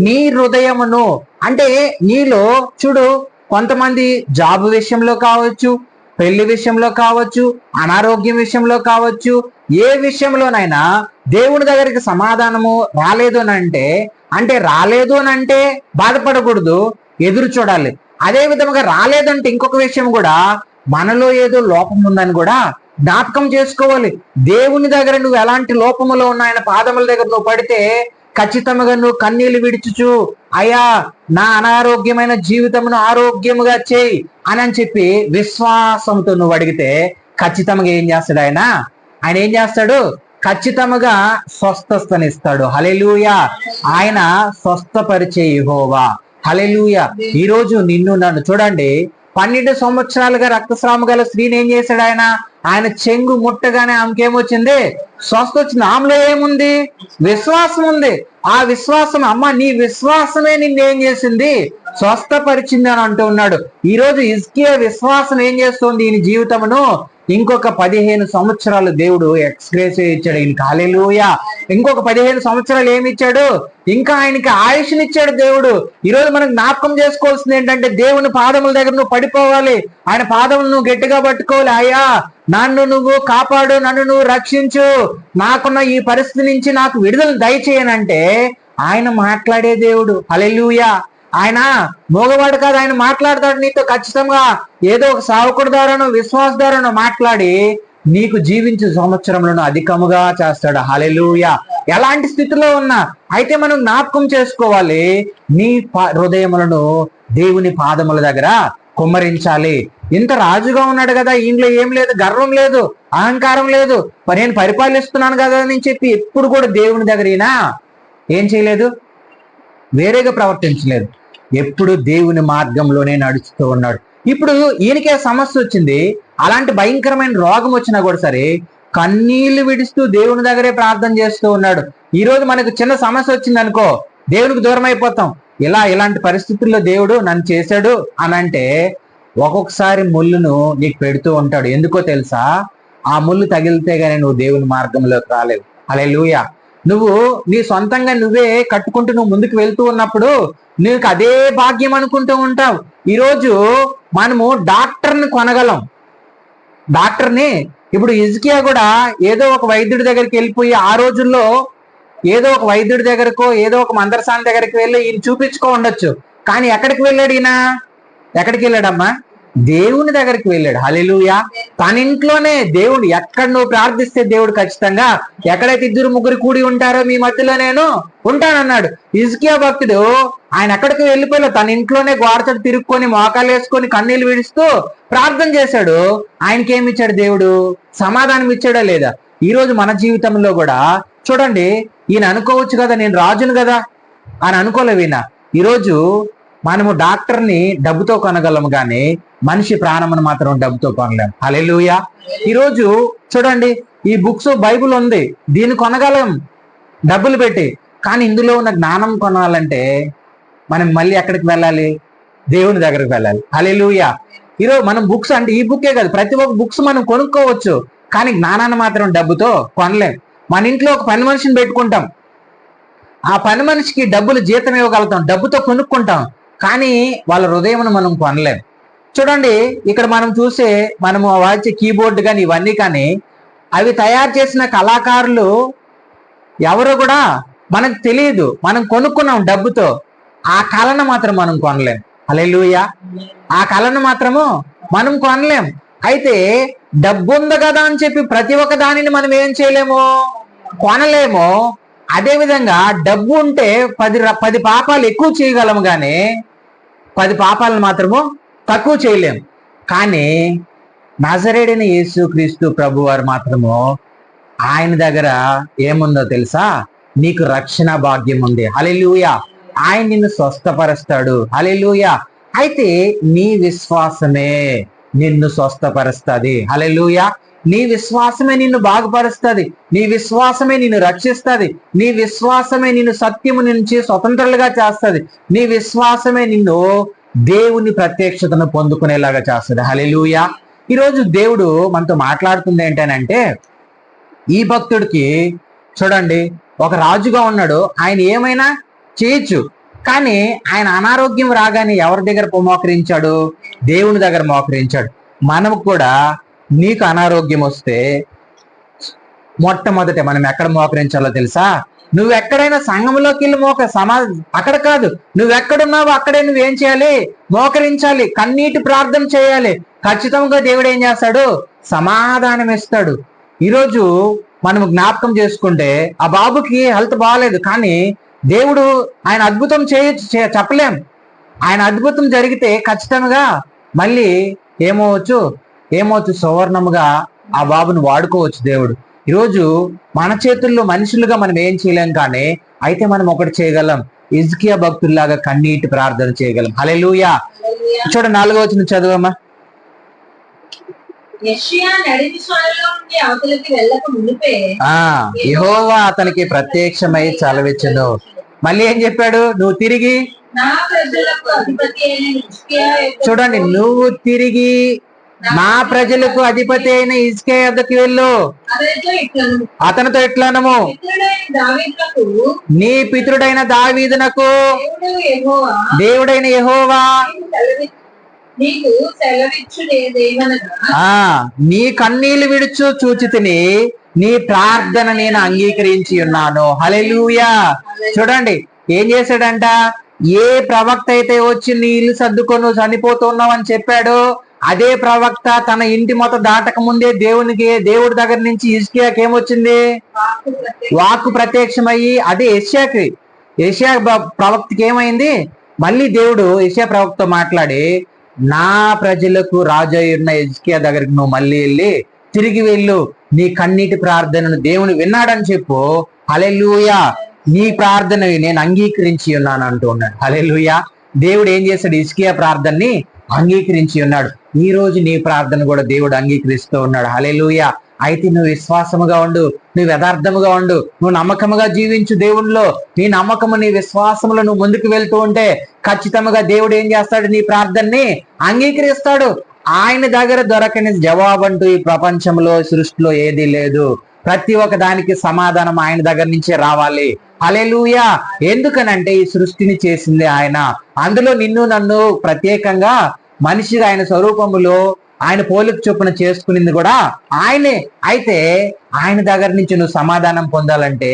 నీ హృదయమును అంటే నీలో చూడు, కొంతమంది జాబ్ విషయంలో కావచ్చు, పెళ్లి విషయంలో కావచ్చు, అనారోగ్యం విషయంలో కావచ్చు, ఏ విషయంలోనైనా దేవుని దగ్గరికి సమాధానము రాలేదు అంటే రాలేదు అంటే బాధపడకూడదు, ఎదురు చూడాలి. అదే విధంగా రాలేదంటే ఇంకొక విషయం కూడా, మనలో ఏదో లోపం ఉందని కూడా జ్ఞాపకం చేసుకోవాలి. దేవుని దగ్గర నువ్వు ఎలాంటి లోపములో ఉన్న ఆయన పాదముల దగ్గర నువ్వు పడితే ఖచ్చితంగా నువ్వు కన్నీళ్లు విడుచుచు అయ్యా నా అనారోగ్యమైన జీవితమును ఆరోగ్యముగా చేయి అని చెప్పి విశ్వాసంతో నువ్వు అడిగితే ఖచ్చితంగా ఏం చేస్తాడు ఆయన ఏం చేస్తాడు, ఖచ్చితంగా స్వస్థతనిస్తాడు. హల్లెలూయా. ఆయన స్వస్థపరిచే యెహోవా. హల్లెలూయా. ఈ రోజు నిన్ను నన్ను చూడండి, 12 సంవత్సరాలుగా రక్తస్రావం గల స్త్రీని ఏం చేశాడు ఆయన చెంగు ముట్టగానే ఆమెకేమొచ్చింది, స్వస్థ వచ్చింది. ఆమెలో ఏముంది, విశ్వాసం ఉంది. ఆ విశ్వాసం, అమ్మ నీ విశ్వాసమే నిన్నేం చేసింది, స్వస్థపరిచింది అని అంటూ ఉన్నాడు. ఈ రోజు హిజ్కియా విశ్వాసం ఏం చేస్తుంది, ఈయన జీవితమును ఇంకొక 15 సంవత్సరాలు దేవుడు ఎక్స్గ్రేస్ ఇచ్చాడు ఈయనకి. హల్లెలూయా. ఇంకొక 15 సంవత్సరాలు ఏమి ఇచ్చాడు, ఇంకా ఆయనకి ఆయుష్నిచ్చాడు దేవుడు. ఈ రోజు మనం జ్ఞాపకం చేసుకోవాల్సింది ఏంటంటే, దేవుని పాదముల దగ్గర నువ్వు పడిపోవాలి, ఆయన పాదములు నువ్వు గట్టిగా పట్టుకోవాలి. అయ్యా నన్ను నువ్వు కాపాడు, నన్ను నువ్వు రక్షించు, నాకున్న ఈ పరిస్థితి నుంచి నాకు విడుదల దయచేయనంటే ఆయన మాట్లాడే దేవుడు. హల్లెలూయా. ఆయన మోగవాడు కాదు, ఆయన మాట్లాడతాడు నీతో ఖచ్చితంగా. ఏదో ఒక సావకుడు ద్వారానో విశ్వాస ద్వారానో మాట్లాడి నీకు జీవించే సంవత్సరంలో అధికముగా చేస్తాడు. హల్లెలూయా. ఎలాంటి స్థితిలో ఉన్నా అయితే మనం జ్ఞాపకం చేసుకోవాలి, నీ హృదయములను దేవుని పాదముల దగ్గర కుమ్మరించాలి. ఇంత రాజుగా ఉన్నాడు కదా, ఇంట్లో ఏం లేదు, గర్వం లేదు, అహంకారం లేదు, నేను పరిపాలిస్తున్నాను కదా అని చెప్పి ఎప్పుడు కూడా దేవుని దగ్గర ఈయన ఏం చేయలేదు, వేరేగా ప్రవర్తించలేదు. ఎప్పుడు దేవుని మార్గంలోనే నడుస్తూ ఉన్నాడు. ఇప్పుడు ఈయనకే సమస్య వచ్చింది, అలాంటి భయంకరమైన రోగం వచ్చినా కూడా సరే కన్నీళ్లు విడుస్తూ దేవుని దగ్గరే ప్రార్థన చేస్తూ ఉన్నాడు. ఈ రోజు మనకు చిన్న సమస్య వచ్చింది అనుకో, దేవునికి దూరం అయిపోతాం. ఇలాంటి పరిస్థితుల్లో దేవుడు నన్ను చేశాడు అని అంటే ఒక్కొక్కసారి ముళ్ళును నీకు పెడుతూ ఉంటాడు. ఎందుకో తెలుసా, ఆ ముళ్ళు తగిలితే గానీ నువ్వు దేవుని మార్గంలోకి రాలేవు. హల్లెలూయా. నువ్వు నీ సొంతంగా నువ్వే కట్టుకుంటూ నువ్వు ముందుకు వెళ్తూ ఉన్నప్పుడు నీకు అదే భాగ్యం అనుకుంటూ ఉంటావు. ఈరోజు మనము డాక్టర్ని కొనగలం. డాక్టర్ని ఇప్పుడు హిజ్కియా కూడా ఏదో ఒక వైద్యుడి దగ్గరికి వెళ్ళిపోయి ఆ రోజుల్లో ఏదో ఒక వైద్యుడి దగ్గరకో ఏదో ఒక మందరసాని దగ్గరికి వెళ్ళి ఈయన చూపించుకో ఉండొచ్చు. కానీ ఎక్కడికి వెళ్ళాడు ఈయన? ఎక్కడికి వెళ్ళాడమ్మా? దేవుని దగ్గరికి వెళ్ళాడు. హల్లెలూయా. తన ఇంట్లోనే దేవుడు, ఎక్కడ నువ్వు ప్రార్థిస్తే దేవుడు ఖచ్చితంగా ఎక్కడైతే 2-3 కూడి ఉంటారో మీ మధ్యలో నేను ఉంటానన్నాడు. హిజ్కియా భక్తుడు ఆయన ఎక్కడికి వెళ్ళిపోయాడు, తన ఇంట్లోనే గోడచడు తిరుక్కొని మోకాలు వేసుకొని కన్నీళ్లు విడుస్తూ ప్రార్థన చేశాడు. ఆయనకి ఏమి ఇచ్చాడు దేవుడు? సమాధానం ఇచ్చాడా లేదా? ఈ రోజు మన జీవితంలో కూడా చూడండి, ఈయన అనుకోవచ్చు కదా నేను రాజును కదా అని అనుకోలేవు. ఈరోజు మనము డాక్టర్ని డబ్బుతో కొనగలము కానీ మనిషి ప్రాణమును మాత్రం డబ్బుతో కొనలేము. హల్లెలూయా. ఈరోజు చూడండి, ఈ బుక్స్ బైబుల్ ఉంది, దీన్ని కొనగలం డబ్బులు పెట్టి. కానీ ఇందులో ఉన్న జ్ఞానం కొనాలంటే మనం మళ్ళీ ఎక్కడికి వెళ్ళాలి? దేవుని దగ్గరికి వెళ్ళాలి. హల్లెలూయా. ఈరోజు మనం బుక్స్ అంటే ఈ బుక్కే కాదు, ప్రతి ఒక్క బుక్స్ మనం కొనుక్కోవచ్చు, కానీ జ్ఞానాన్ని మాత్రం డబ్బుతో కొనలేం. మన ఇంట్లో ఒక పని మనిషిని పెట్టుకుంటాం, ఆ పని మనిషికి డబ్బులు జీతం ఇవ్వగలుగుతాం, డబ్బుతో కొనుక్కుంటాం, కానీ వాళ్ళ హృదయమును మనం కొనలేం. చూడండి, ఇక్కడ మనం చూసే మనము వాచే కీబోర్డ్ కానీ ఇవన్నీ కానీ అవి తయారు చేసిన కళాకారులు ఎవరు కూడా మనకు తెలియదు, మనం కొనుక్కున్నాం డబ్బుతో. ఆ కళను మాత్రం మనం కొనలేం. హల్లెలూయా. ఆ కళను మాత్రము మనం కొనలేం. అయితే డబ్బు ఉంది కదా అని చెప్పి ప్రతి ఒక్క దానిని మనం ఏం చేయలేము, కొనలేము. అదే విధంగా డబ్బు ఉంటే 10 పాపాలు ఎక్కువ చేయగలము కానీ 10 పాపాలను మాత్రము తక్కువ చేయలేము. కానీ నజరేయుడైన యేసుక్రీస్తు ప్రభు వారు మాత్రము ఆయన దగ్గర ఏముందో తెలుసా? నీకు రక్షణ భాగ్యం ఉంది. హల్లెలూయా. ఆయన నిన్ను స్వస్థపరుస్తాడు. హల్లెలూయా. అయితే నీ విశ్వాసమే నిన్ను స్వస్థపరుస్తుంది. హల్లెలూయా. నీ విశ్వాసమే నిన్ను బాగుపరుస్తుంది, నీ విశ్వాసమే నిన్ను రక్షిస్తుంది, నీ విశ్వాసమే నిన్ను సత్యము నుంచి స్వతంత్రులుగా చేస్తుంది, నీ విశ్వాసమే నిన్ను దేవుని ప్రత్యక్షతను పొందుకునేలాగా చేస్తుంది. హల్లెలూయా. ఈరోజు దేవుడు మనతో మాట్లాడుతుంది ఏంటనంటే, ఈ భక్తుడికి చూడండి, ఒక రాజుగా ఉన్నాడు, ఆయన ఏమైనా చేయొచ్చు, కానీ ఆయన అనారోగ్యం రాగానే ఎవరి దగ్గర మోకరించాడు? దేవుని దగ్గర మోకరించాడు. మనము కూడా నీకు అనారోగ్యం వస్తే మొట్టమొదట మనం ఎక్కడ మోకరించాలో తెలుసా? నువ్వు ఎక్కడైనా సంఘంలోకి వెళ్ళి అక్కడ కాదు, నువ్వు ఎక్కడున్నావో అక్కడే నువ్వేం చేయాలి? మోకరించాలి, కన్నీటి ప్రార్థన చేయాలి. ఖచ్చితంగా దేవుడు ఏం చేస్తాడు? సమాధానం ఇస్తాడు. ఈరోజు మనం జ్ఞాపకం చేసుకుంటే ఆ బాబుకి హెల్త్ బాగాలేదు, కానీ దేవుడు ఆయన అద్భుతం చేయొచ్చు, చెప్పలేం. ఆయన అద్భుతం జరిగితే ఖచ్చితంగా మళ్ళీ ఏమవచ్చు సువర్ణముగా ఆ బాబును వాడుకోవచ్చు దేవుడు. ఈరోజు మన చేతుల్లో మనుషులుగా మనం ఏం చేయలేం, కానీ అయితే మనం ఒకటి చేయగలం, హిజ్కియా భక్తుల్లాగా కన్నీటి ప్రార్థన చేయగలం. హల్లెలూయా. చూడ 4వ వచనం చదువమ్మా. యెహోవా అతనికి ప్రత్యక్షమై చలవిచ్చెను. మళ్ళీ ఏం చెప్పాడు? నువ్వు తిరిగి చూడండి, నువ్వు తిరిగి నా ప్రజలకు అధిపతి అయిన హిజ్కియా యొద్దకు వెళ్ళు, అతనితో ఇట్లనము, నీ పితరుడైన దావీదునకు దేవుడైన యెహోవా నీ కన్నీళ్లు విడుచు చూచితిని, నీ ప్రార్థన నేను అంగీకరించి ఉన్నాను. హల్లెలూయా. చూడండి, ఏం చేశాడంట? ఏ ప్రవక్త అయితే వచ్చి నీ ఇల్లు సర్దుకొని చనిపోతున్నావు అని చెప్పాడు, అదే ప్రవక్త తన ఇంటి మొత్తం దాటక ముందే దేవుడి దగ్గర నుంచి హిజ్కియాకి ఏమొచ్చింది? వాక్కు ప్రత్యక్షమయ్యి, అదే యెషయా ప్రవక్తకి ఏమైంది? మళ్ళీ దేవుడు యెషయా ప్రవక్తతో మాట్లాడి, నా ప్రజలకు రాజు అయిన హిజ్కియా దగ్గరికి నువ్వు మళ్ళీ వెళ్ళి తిరిగి వెళ్ళు, నీ కన్నీటి ప్రార్థనను దేవుని విన్నాడని చెప్పు. హల్లెలూయా. నీ ప్రార్థన నేను అంగీకరించి ఉన్నాను అంటూ ఉన్నాడు. హల్లెలూయా. దేవుడు ఏం చేశాడు? హిజ్కియా ప్రార్థనని అంగీకరించి ఉన్నాడు. ఈ రోజు నీ ప్రార్థన కూడా దేవుడు అంగీకరిస్తూ ఉన్నాడు. హల్లెలూయా. అయితే నువ్వు విశ్వాసముగా ఉండు, నువ్వు యథార్థముగా ఉండు, నువ్వు నమ్మకముగా జీవించు దేవునిలో. నీ నమ్మకము, నీ విశ్వాసములో నువ్వు ముందుకు వెళ్తూ ఉంటే ఖచ్చితంగా దేవుడు ఏం చేస్తాడు? నీ ప్రార్థనని అంగీకరిస్తాడు. ఆయన దగ్గర దొరకని జవాబు అంటూ ఈ ప్రపంచంలో సృష్టిలో ఏదీ లేదు. ప్రతి ఒక్క దానికి సమాధానం ఆయన దగ్గర నుంచే రావాలి. హల్లెలూయా. ఎందుకనంటే ఈ సృష్టిని చేసింది ఆయన. అందులో నిన్ను నన్ను ప్రత్యేకంగా మనిషిగా ఆయన స్వరూపములో ఆయన పోలిక చొప్పున చేసుకునింది కూడా ఆయనే. అయితే ఆయన దగ్గర నుంచి నువ్వు సమాధానం పొందాలంటే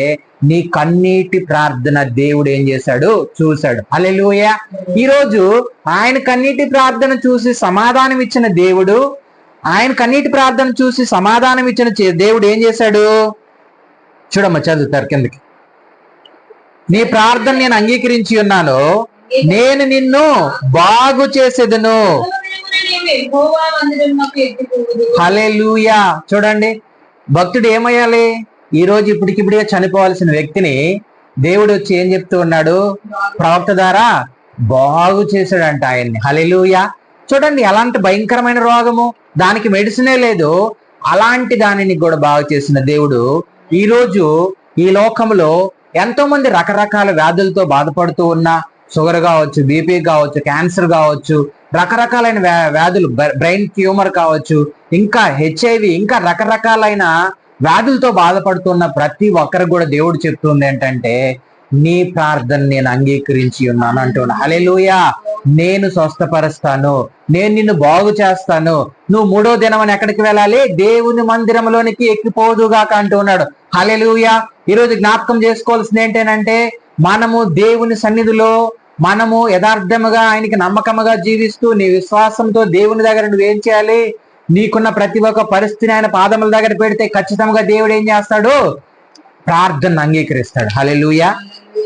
నీ కన్నీటి ప్రార్థన దేవుడు ఏం చేశాడు? చూశాడు. హల్లెలూయా. ఈరోజు ఆయన కన్నీటి ప్రార్థన చూసి సమాధానం ఇచ్చిన దేవుడు, ఆయన కన్నీటి ప్రార్థన చూసి సమాధానం ఇచ్చిన దేవుడు ఏం చేశాడు? చూడమ్మా, చదువుతారు కిందకి. నీ ప్రార్థన నేను అంగీకరించి ఉన్నాను, నేను నిన్ను బాగు చేసేదను. హల్లెలూయా. చూడండి, భక్తుడు ఏమయ్యాలి? ఈ రోజు ఇప్పటికిప్పుడే చనిపోవాల్సిన వ్యక్తిని దేవుడు వచ్చి ఏం చెప్తూ ఉన్నాడు? ప్రవక్త ద్వారా బాగు చేశాడంట ఆయన్ని. హల్లెలూయా. చూడండి, అలాంటి భయంకరమైన రోగము, దానికి మెడిసినే లేదు, అలాంటి దానిని కూడా బాగు చేసిన దేవుడు ఈ రోజు ఈ లోకంలో ఎంతో మంది రకరకాల వ్యాధులతో బాధపడుతూ ఉన్నా, షుగర్ కావచ్చు, బీపీ కావచ్చు, క్యాన్సర్ కావచ్చు, రకరకాలైన వ్యాధులు, బ్రెయిన్ ట్యూమర్ కావచ్చు, ఇంకా హెచ్ఐవి, ఇంకా రకరకాలైన వ్యాధులతో బాధపడుతున్న ప్రతి ఒక్కరికి కూడా దేవుడు చెప్తుంది ఏంటంటే, నీ ప్రార్థన నేను అంగీకరించి ఉన్నాను అంటున్నా. హల్లెలూయా. నేను స్వస్థపరుస్తాను, నేను నిన్ను బాగు చేస్తాను. నువ్వు 3వ దినం ఎక్కడికి వెళ్ళాలి? దేవుని మందిరంలోనికి ఎక్కిపోదుగాక అంటూ ఉన్నాడు. హల్లెలూయా. ఈరోజు జ్ఞాపకం చేసుకోవాల్సింది ఏంటంటే, మనము దేవుని సన్నిధిలో మనము యథార్థముగా ఆయనకి నమ్మకముగా జీవిస్తూ నీ విశ్వాసంతో దేవుని దగ్గర నువ్వేం చేయాలి? నీకున్న ప్రతి ఒక్క పరిస్థితిని ఆయన పాదముల దగ్గర పెడితే ఖచ్చితంగా దేవుడు ఏం చేస్తాడు? ప్రార్థన అంగీకరిస్తాడు. హల్లెలూయా.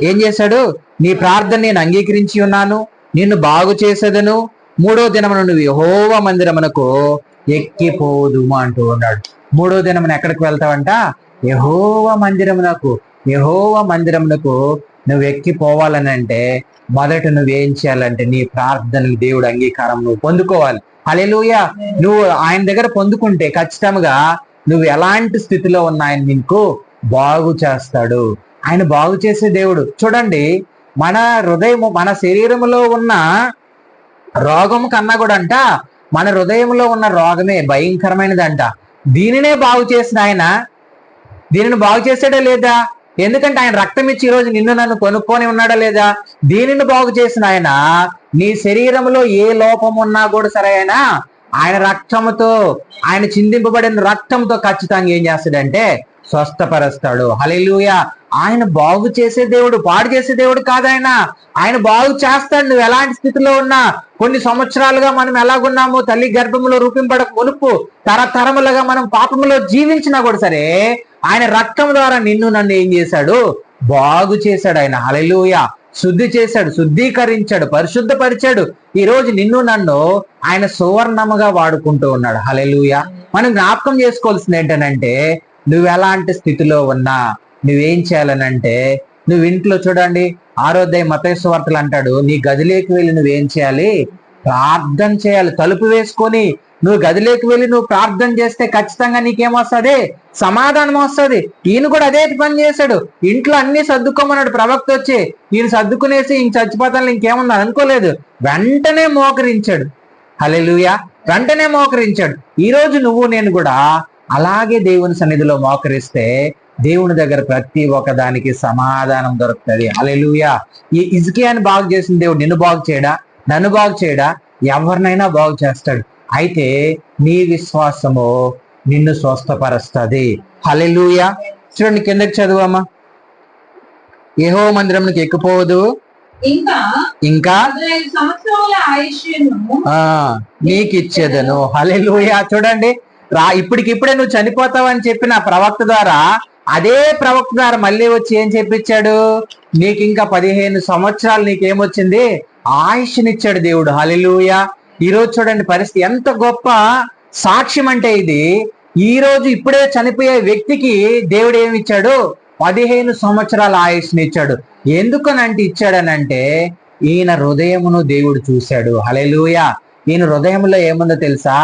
ఏం చేశాడు? నీ ప్రార్థన నేను అంగీకరించి ఉన్నాను, నిన్ను బాగు చేసేదను, 3వ దినమున నువ్వు యెహోవా మందిరమునకు ఎక్కిపోదుమా అంటూ ఉన్నాడు. 3వ దినమున ఎక్కడికి వెళ్తావంట? యెహోవా మందిరమునకు. యెహోవా మందిరమునకు నువ్వు ఎక్కిపోవాలని అంటే మొదట నువ్వేం చేయాలంటే నీ ప్రార్థనలు దేవుడు అంగీకారం నువ్వు పొందుకోవాలి. హల్లెలూయా. నువ్వు ఆయన దగ్గర పొందుకుంటే ఖచ్చితంగా నువ్వు ఎలాంటి స్థితిలో ఉన్న ఆయన నీకు బాగు చేస్తాడు. ఆయన బాగు చేసే దేవుడు. చూడండి, మన హృదయము, మన శరీరంలో ఉన్న రోగం కన్నా కూడా అంట మన హృదయంలో ఉన్న రోగమే భయంకరమైనదంట. దీనినే బాగు చేసిన ఆయన దీనిని బాగు చేసాడా లేదా? ఎందుకంటే ఆయన రక్తం ఇచ్చి ఈరోజు నిన్ను నన్ను కొనుక్కొని ఉన్నాడా లేదా? దీనిని బాగు చేసిన ఆయన నీ శరీరంలో ఏ లోపం ఉన్నా కూడా సరే ఆయన రక్తంతో, ఆయన చిందింపబడిన రక్తంతో ఖచ్చితంగా ఏం చేస్తాడంటే స్వస్థపరుస్తాడు. హల్లెలూయా. ఆయన బాగు చేసే దేవుడు, పాడు చేసే దేవుడు కాదు. ఆయన బాగు చేస్తాడు. నువ్వు ఎలాంటి స్థితిలో ఉన్నా, కొన్ని సంవత్సరాలుగా మనం ఎలాగున్నామో, తల్లి గర్భంలో రూపింపడక మునుపు తరతరములుగా మనం పాపములో జీవించినా కూడా సరే ఆయన రక్తం ద్వారా నిన్ను నన్ను ఏం చేశాడు? బాగు చేశాడు ఆయన. హల్లెలూయా. శుద్ధి చేశాడు, శుద్ధీకరించాడు, పరిశుద్ధపరిచాడు. ఈ రోజు నిన్ను నన్ను ఆయన సువర్ణముగా వాడుకుంటూ ఉన్నాడు. హల్లెలూయా. మనం జ్ఞాపకం చేసుకోవాల్సింది ఏంటనంటే, నువ్వు ఎలాంటి స్థితిలో ఉన్నా నువ్వేం చేయాలనంటే, నువ్వు ఇంట్లో చూడండి, 6వ అధ్యాయం మత్తయి సువార్తలు అంటాడు, నీ గదిలోకి వెళ్ళి నువ్వేం చేయాలి? ప్రార్థన చేయాలి. తలుపు వేసుకొని నువ్వు గదిలోకి వెళ్ళి నువ్వు ప్రార్థన చేస్తే ఖచ్చితంగా నీకేమొస్తుంది? సమాధానం వస్తుంది. ఈయన కూడా అదే పని చేశాడు. ఇంట్లో అన్ని సర్దుకోమన్నాడు ప్రవక్త వచ్చి, ఈయన సర్దుకునేసి ఇంక చచ్చిపోతాను ఇంకేముంది అనుకోలేదు, వెంటనే మోకరించాడు. హల్లెలూయా. వెంటనే మోకరించాడు. ఈ రోజు నువ్వు నేను కూడా అలాగే దేవుని సన్నిధిలో మోకరిస్తే దేవుని దగ్గర ప్రతి ఒక్క దానికి సమాధానం దొరుకుతుంది. హల్లెలూయా. ఈ హిజ్కియాని బాగు చేసిన దేవుడు నిన్ను బాగు చేయడా? నన్ను బాగు చేయడా? ఎవరినైనా బాగు చేస్తాడు. అయితే నీ విశ్వాసము నిన్ను స్వస్థపరుస్తుంది. హల్లెలూయా. చూడండి, కిందకి చదువమ్మా. యెహోవా మందిరంకి ఎక్కిపోవదు, ఇంకా నీకు ఇచ్చేదను. హల్లెలూయా. చూడండి, ఇప్పటికిప్పుడే నువ్వు చనిపోతావని చెప్పిన ప్రవక్త ద్వారా, అదే ప్రవక్త ద్వారా మళ్ళీ వచ్చి ఏం చెప్పించాడు? నీకు ఇంకా 15 సంవత్సరాలు నీకేమొచ్చింది? ఆయుష్నిచ్చాడు దేవుడు. హల్లెలూయా. ఈ రోజు చూడండి పరిస్థితి ఎంత గొప్ప సాక్ష్యం అంటే ఇది. ఈ రోజు ఇప్పుడే చనిపోయే వ్యక్తికి దేవుడు ఏమి ఇచ్చాడు? 15 సంవత్సరాల ఆయుష్ని ఇచ్చాడు. ఎందుకనంటే ఇచ్చాడనంటే ఈయన హృదయమును దేవుడు చూశాడు. హల్లెలూయా. ఈయన హృదయంలో ఏముందో తెలుసా?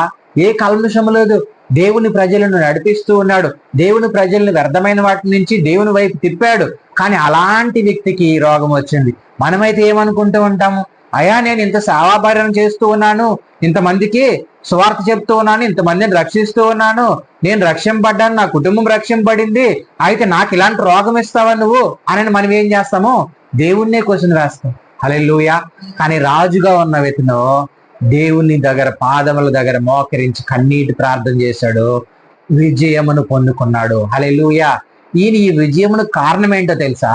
ఏ కల్మషము లేదు. దేవుని ప్రజలను నడిపిస్తూ ఉన్నాడు. దేవుని ప్రజల్ని వ్యర్థమైన వాటి నుంచి దేవుని వైపు తిప్పాడు. కానీ అలాంటి వ్యక్తికి ఈ రోగం వచ్చింది. మనమైతే ఏమనుకుంటూ ఉంటాము? అయ్యా నేను ఇంత సేవాభార్యం చేస్తూ ఉన్నాను, ఇంతమందికి సువార్త చెప్తూ ఉన్నాను, ఇంతమందిని రక్షిస్తూ ఉన్నాను, నేను రక్షింపడ్డాను, నా కుటుంబం రక్షింపబడింది, అయితే నాకు ఇలాంటి రోగం ఇస్తావా నువ్వు అని మనం ఏం చేస్తాము? దేవుణ్ణే క్వశ్చన్ వేస్తాం. హల్లెలూయా. కానీ రాజుగా ఉన్న వ్యక్తిను దేవుని దగ్గర పాదముల దగ్గర మోకరించి కన్నీటి ప్రార్థన చేశాడు, విజయమును పొందుకున్నాడు. హల్లెలూయా. ఈయన ఈ విజయమును కారణం ఏంటో తెలుసా?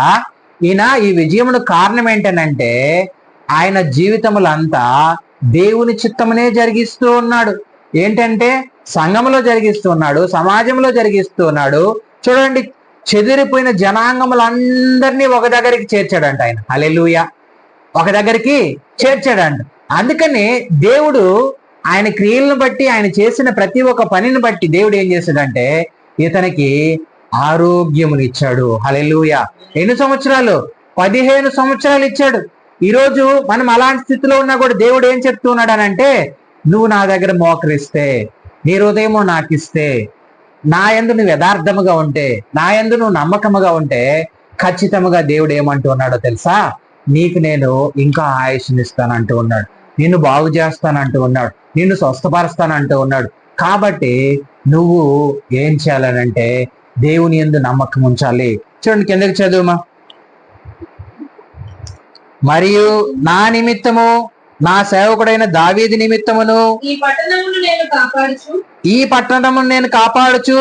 ఈయన ఈ విజయమును కారణం ఏంటనంటే ఆయన జీవితములంతా దేవుని చిత్తమునే జరిగిస్తూ ఉన్నాడు. ఏంటంటే సంఘంలో జరిగిస్తూ ఉన్నాడు, సమాజంలో జరిగిస్తూ ఉన్నాడు. చూడండి, చెదిరిపోయిన జనాంగములందరినీ ఒక దగ్గరికి చేర్చాడంట ఆయన. హల్లెలూయా. ఒక దగ్గరికి చేర్చాడంట. అందుకని దేవుడు ఆయన క్రియలను బట్టి, ఆయన చేసిన ప్రతి ఒక్క పనిని బట్టి దేవుడు ఏం చేశాడంటే ఇతనికి ఆరోగ్యమునిచ్చాడు. హల్లెలూయా. ఎన్ని సంవత్సరాలు? 15 సంవత్సరాలు ఇచ్చాడు. ఈరోజు మనం అలాంటి స్థితిలో ఉన్నా కూడా దేవుడు ఏం చెప్తున్నాడు అని అంటే, నువ్వు నా దగ్గర మోకరిస్తే, నీ హృదయము నాకు ఇస్తే, నా యందు నువ్వు యథార్థముగా ఉంటే, నా యందు నువ్వు నమ్మకముగా ఉంటే, ఖచ్చితంగా దేవుడు ఏమంటున్నాడో తెలుసా? నీకు నేను ఇంకా ఆయుష్నిస్తానంటూ ఉన్నాడు, నిన్ను బాగు చేస్తానంటూ ఉన్నాడు, నిన్ను స్వస్థపరుస్తానంటూ ఉన్నాడు. కాబట్టి నువ్వు ఏం చేయాలనంటే దేవుని యందు నమ్మకం ఉంచాలి. చూడండి కిందకి చదువుమా. మరియు నా నిమిత్తము, నా సేవకుడైన దావీదు నిమిత్తమును ఈ పట్టణమును నేను కాపాడుచు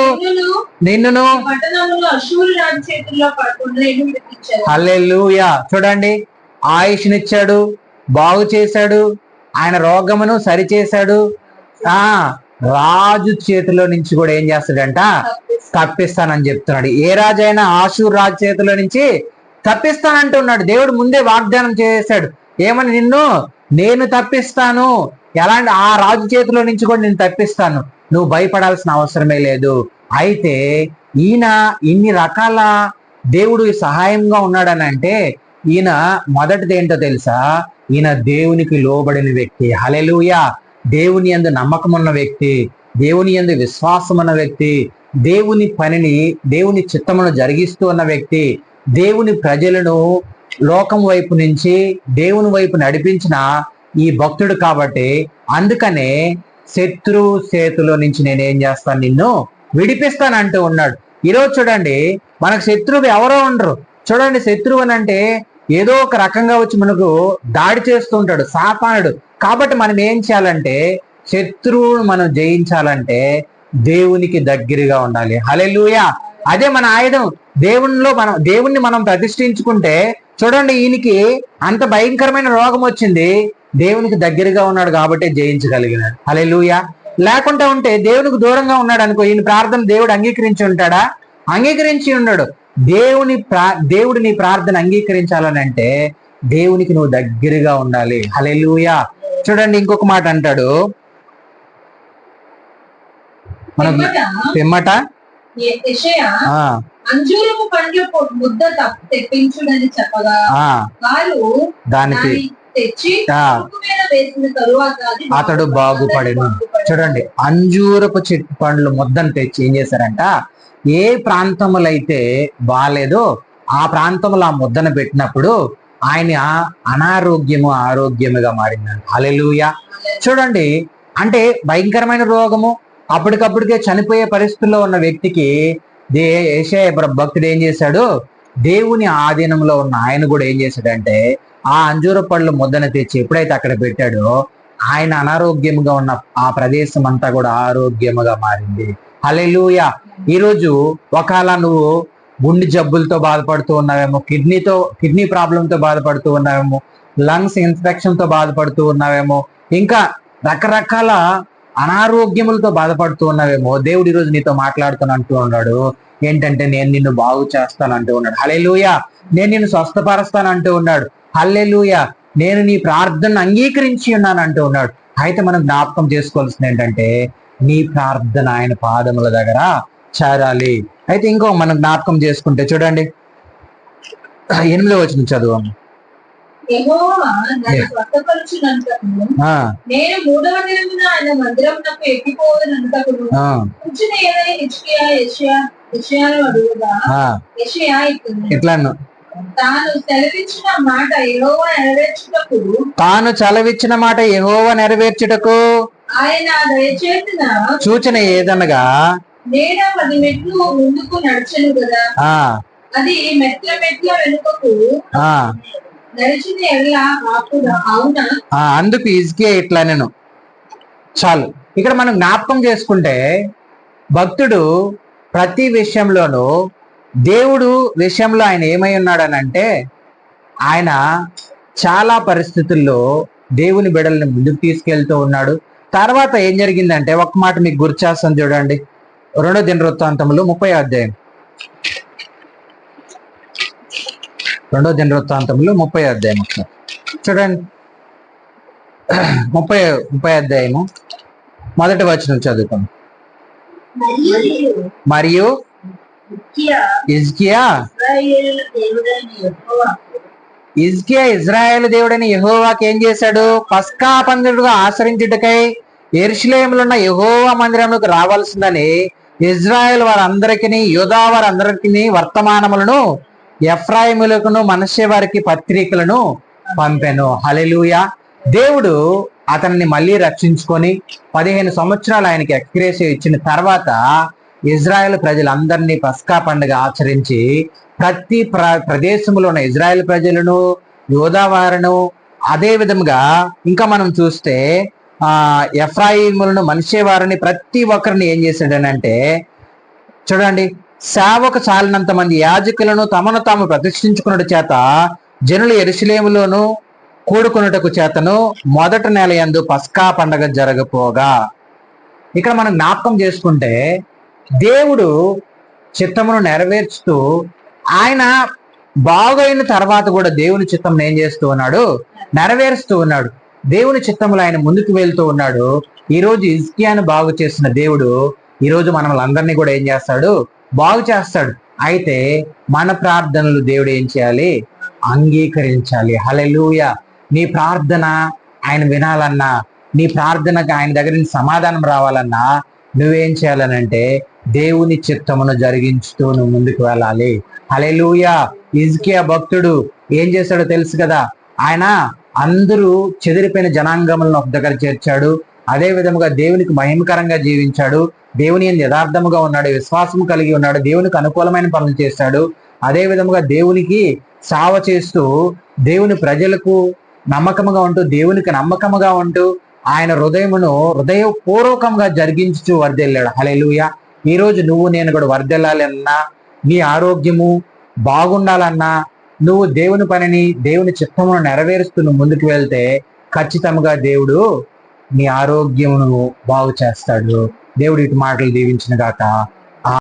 నిన్నును పట్టణమును అష్షూరు రాజు చేతుల్లో పడకుండా నేను విడిపించాను. హల్లెలూయా. చూడండి, ఆయుష్నిచ్చాడు, బాగు చేశాడు, ఆయన రోగమును సరిచేశాడు. రాజు చేతిలో నుంచి కూడా ఏం చేస్తాడంట? తప్పిస్తానని చెప్తున్నాడు. ఏ రాజు అయినా ఆషూరు రాజు చేతిలో నుంచి తప్పిస్తానంటున్నాడు. దేవుడు ముందే వాగ్దానం చేశాడు. ఏమని? నేను తప్పిస్తాను. ఎలాంటి? ఆ రాజు చేతిలో నుంచి కూడా నేను తప్పిస్తాను, నువ్వు భయపడాల్సిన అవసరమే లేదు. అయితే ఈయన ఇన్ని రకాల దేవుడు సహాయంగా ఉన్నాడని అంటే ఈయన మొదటిది ఏంటో తెలుసా? ఈయన దేవునికి లోబడిన వ్యక్తి. హల్లెలూయా. దేవుని యందు నమ్మకం ఉన్న వ్యక్తి, దేవుని యందు విశ్వాసం ఉన్న వ్యక్తి, దేవుని పనిని, దేవుని చిత్తమును జరిగిస్తూ ఉన్న వ్యక్తి, దేవుని ప్రజలను లోకం వైపు నుంచి దేవుని వైపు నడిపించిన ఈ భక్తుడు. కాబట్టి అందుకనే శత్రువు చేతిలో నుంచి నేనేం చేస్తాను? నిన్ను విడిపిస్తాను అంటూ ఉన్నాడు. ఈరోజు చూడండి, మనకు శత్రువు ఎవరో ఉండరు. చూడండి, శత్రువు అని అంటే ఏదో ఒక రకంగా వచ్చి మనకు దాడి చేస్తుంటాడు, సాతానుడు. కాబట్టి మనం ఏం చేయాలంటే శత్రువును మనం జయించాలంటే దేవునికి దగ్గరగా ఉండాలి. హల్లెలూయా. అదే మన ఆయుధం. దేవుణ్ణి మనం ప్రతిష్ఠించుకుంటే, చూడండి, ఈయనకి అంత భయంకరమైన రోగం వచ్చింది, దేవునికి దగ్గరగా ఉన్నాడు కాబట్టి జయించగలిగినాడు. హల్లెలూయా. లేకుండా ఉంటే దేవునికి దూరంగా ఉన్నాడు అనుకో, ఈయన ప్రార్థన దేవుడు అంగీకరించి ఉంటాడా? అంగీకరించి ఉన్నాడు. దేవుడు నీ ప్రార్థన అంగీకరించాలని అంటే దేవునికి నువ్వు దగ్గరగా ఉండాలి. హల్లెలూయా. చూడండి, ఇంకొక మాట అంటాడు, మనం పిమ్మట అంజూరపు పండ్ల ముద్ద తెప్పించుడని చెప్పగా వారు దానికి తెచ్చి వేసిన తరువాత అతడు బాగుపడెను. చూడండి, అంజూరపు చెట్టు పండ్లు ముద్దను తెచ్చి ఏం చేశారంట? ఏ ప్రాంతములు అయితే బాగాలేదో ఆ ప్రాంతంలో ఆ ముద్దను పెట్టినప్పుడు ఆయన ఆరోగ్యముగా మారిందంట. హల్లెలూయా. చూడండి, అంటే భయంకరమైన రోగము, అప్పటికప్పటికే చనిపోయే పరిస్థితుల్లో ఉన్న వ్యక్తికి యెషయా భక్తుడు ఏం చేశాడు? దేవుని ఆధీనంలో ఉన్న ఆయన కూడా ఏం చేశాడంటే ఆ అంజూర పళ్ళు ముద్దను తెచ్చి ఎప్పుడైతే అక్కడ పెట్టాడో ఆయన అనారోగ్యముగా ఉన్న ఆ ప్రదేశం అంతా కూడా ఆరోగ్యముగా మారింది. హల్లెలూయా. ఈరోజు ఒకవేళ నువ్వు గుండె జబ్బులతో బాధపడుతూ ఉన్నావేమో, కిడ్నీ ప్రాబ్లంతో బాధపడుతూ ఉన్నావేమో, లంగ్స్ ఇన్ఫెక్షన్ తో బాధపడుతూ ఉన్నావేమో, ఇంకా రకరకాల అనారోగ్యములతో బాధపడుతూ ఉన్నావేమో, దేవుడు ఈరోజు నీతో మాట్లాడుతానంటూ ఉన్నాడు. ఏంటంటే నేను నిన్ను బాగు చేస్తానంటూ ఉన్నాడు. హల్లెలూయా. నేను నిన్ను స్వస్థపరుస్తానంటూ ఉన్నాడు. హల్లెలూయా. నేను నీ ప్రార్థన అంగీకరించి ఉన్నాను అంటూ ఉన్నాడు. అయితే మనం జ్ఞాపకం చేసుకోవాల్సింది ఏంటంటే నీ ప్రార్థన ఆయన పాదముల దగ్గర చేరాలి. అయితే ఇంకో మనం జ్ఞాపకం చేసుకుంటే చూడంండి, 8వ వచనం చదువు. నేను 3వ దినమున ఆయన మందిరమునకు ఎక్కిపోవదనంతకును ఇట్లా తాను సెలవిచ్చిన మాట యెహోవా నెరవేర్చుటకు తాను చలవిచ్చిన మాట యెహోవా నెరవేర్చుటకు ఆయన దయచేసిన సూచన ఏదనగా నేను 10 మెట్లు ముందుకు నడిచెను కదా, ఆ అది మెట్ల మెట్ల వెనుకకు ఆ నడిచిన ఎల్లా ఆపుదా. అవునా? అందుకు హిజ్కియా ఇట్లా నేను చాలు. ఇక్కడ మనం జ్ఞాపకం చేసుకుంటే భక్తుడు ప్రతి విషయంలోనూ దేవుడు విషయంలో ఆయన ఏమై ఉన్నాడనంటే ఆయన చాలా పరిస్థితుల్లో దేవుని బిడల్ని ముందుకు తీసుకెళ్తూ ఉన్నాడు. తర్వాత ఏం జరిగిందంటే ఒక మాట మీకు గుర్తు చేస్తాను చూడండి. 2 దినవృత్తాంతములు 30వ అధ్యాయం. 2 దినవృత్తాంతములు 30వ అధ్యాయం ఒకసారి చూడండి. 30వ అధ్యాయము 1వ వచనం చదువుతాం. మరియు హిజ్కియా ఇజ్రాయేలు దేవుడని యెహోవాకి ఏం చేశాడు? పస్కా పండుగగా ఆచరించుటకై యెరూషలేములో ఉన్న యెహోవా మందిరంలోకి రావాల్సిందని ఇజ్రాయేల్ వారందరికీ యూదా వారందరికీ వర్తమానములను ఎఫ్రాయిములకును మనష్షే వారికి పత్రికలను పంపెను. హల్లెలూయా. దేవుడు అతన్ని మళ్ళీ రక్షించుకొని 15 సంవత్సరాలు ఆయనకి ఎక్స్గ్రేషియా ఇచ్చిన తర్వాత ఇజ్రాయెల్ ప్రజలందరినీ పస్కా పండుగ ఆచరించి ప్రతి ప్రదేశంలో ఉన్న ఇజ్రాయెల్ ప్రజలను యూదా వారును అదే విధంగా ఇంకా మనం చూస్తే ఎఫ్రాయిములను మనష్షే వారిని ప్రతి ఒక్కరిని ఏం చేశాడనంటే చూడండి, సేవకు చాలినంత మంది యాజకులను తమను తాము ప్రతిష్ఠించుకున్నట్టు చేత జనులు యెరూషలేములోను కూడుకున్నటకు చేతను మొదటి నెల యందు పస్కా పండగ జరగపోగా. ఇక్కడ మనం జ్ఞాపకం చేసుకుంటే దేవుడు చిత్తమును నెరవేర్చుతూ ఆయన బాగైన తర్వాత కూడా దేవుని చిత్తం ఏం చేస్తూ ఉన్నాడు? నెరవేరుస్తూ ఉన్నాడు. దేవుని చిత్తములు ఆయన ముందుకు వెళ్తూ ఉన్నాడు. ఈ రోజు హిజ్కియాను బాగు చేసిన దేవుడు ఈ రోజు మనల్ని అందరినీ కూడా ఏం చేస్తాడు? బాగు చేస్తాడు. అయితే మన ప్రార్థనలు దేవుడు ఏం చేయాలి? అంగీకరించాలి. హల్లెలూయా. నీ ప్రార్థన ఆయన వినాలన్నా, నీ ప్రార్థనకు ఆయన దగ్గర నుంచి సమాధానం రావాలన్నా నువ్వేం చేయాలనంటే దేవుని చిత్తమును జరిగించుతూ నువ్వు ముందుకు వెళ్ళాలి. హల్లెలూయా. హిజ్కియా భక్తుడు ఏం చేశాడో తెలుసు కదా. ఆయన అందరూ చెదిరిపోయిన జనాంగములను ఒక దగ్గర చేర్చాడు. అదే విధముగా దేవునికి మహిమకరంగా జీవించాడు. దేవుని యందు యథార్థముగా ఉన్నాడు, విశ్వాసము కలిగి ఉన్నాడు, దేవునికి అనుకూలమైన పనులు చేశాడు. అదే విధముగా దేవునికి సేవ చేస్తూ దేవుని ప్రజలకు నమ్మకముగా ఉంటూ దేవునికి నమ్మకముగా ఉంటూ ఆయన హృదయపూర్వకంగా జరిగించుతూ వర్ధిల్లాడు. హల్లెలూయా. ఈ రోజు నువ్వు నేను కూడా వర్ధిల్లాలన్నా, నీ ఆరోగ్యము బాగుండాలన్నా, నువ్వు దేవుని పనిని దేవుని చిత్తమును నెరవేరుస్తూ నువ్వు ముందుకు వెళ్తే ఖచ్చితంగా దేవుడు నీ ఆరోగ్యమును బాగు చేస్తాడు. దేవుడి ఇటు మాటలు దీవించిన గాక.